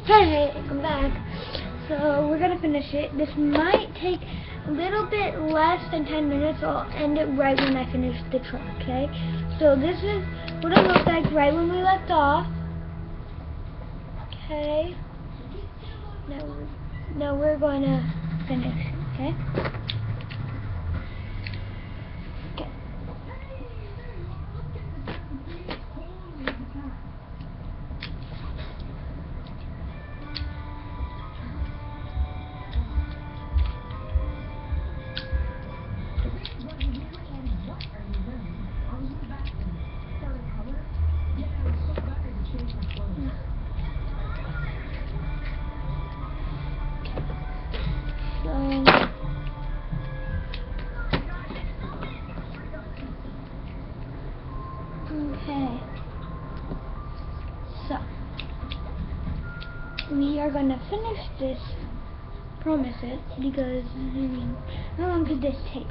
Hey, I'm back. So we're gonna finish it. This might take a little bit less than 10 minutes. So I'll end it right when I finish the truck, okay? So this is what it looks like right when we left off. Okay. Now we're going to finish, okay? Okay. Okay. So we are gonna finish this. Promise it, because I mean, how long could this take?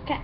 Okay.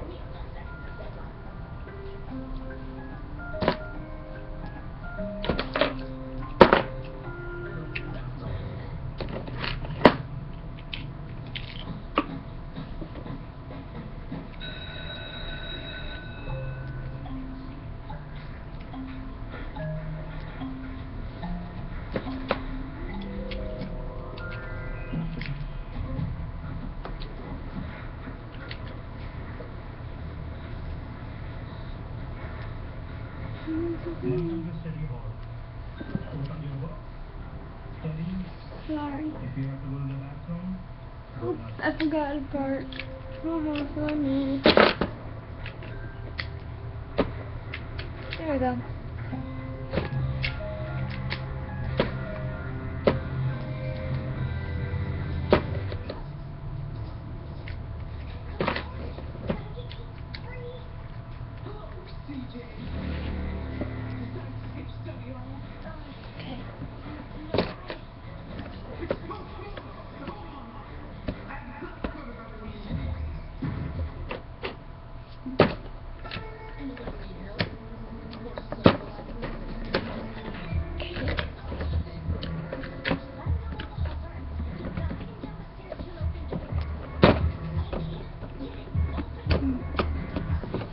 Sorry. Oops, I forgot a part. Almost on me. There we go.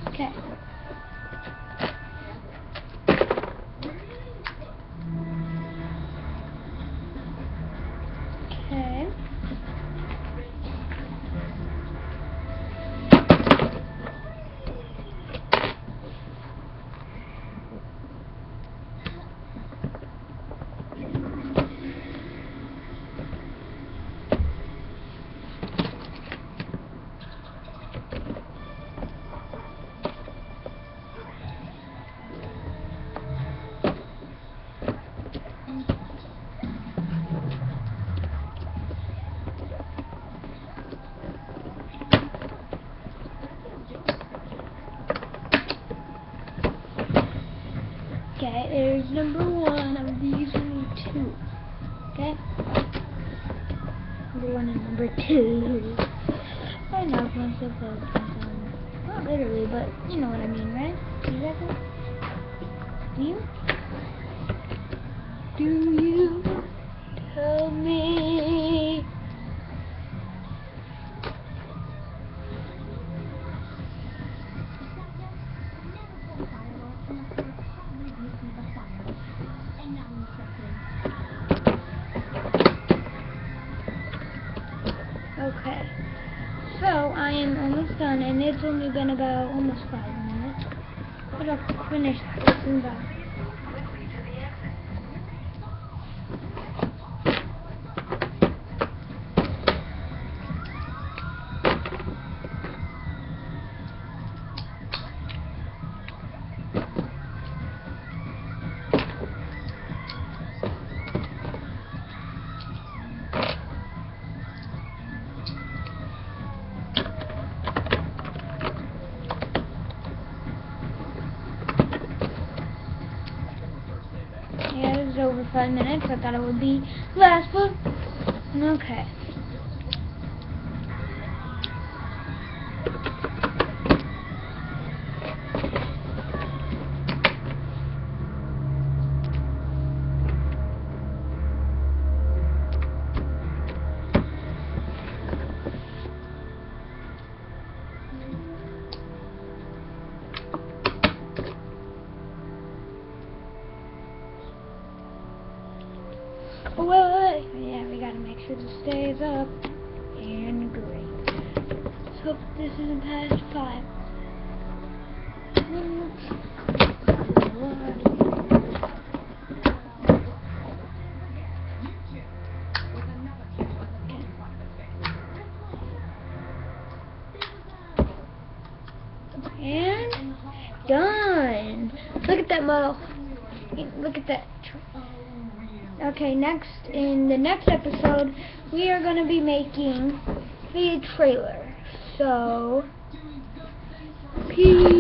Okay. Okay. Okay, there's number one of these and two. Okay? Number one and number two. I knocked myself out sometimes. Not literally, but you know what I mean, right? You guys know? Do you? Do you? Tell me. Okay, so I am almost done, and it's only been about almost 5 minutes. But I'll finish this and done. Yeah, it was over 5 minutes. I thought it would be less, but okay. Oh, wait. Yeah, we gotta make sure this stays up. And great. Let's hope this isn't past 5. And done. Look at that model. Look at that. Okay, next, in the next episode, we are going to be making the trailer. So, peace.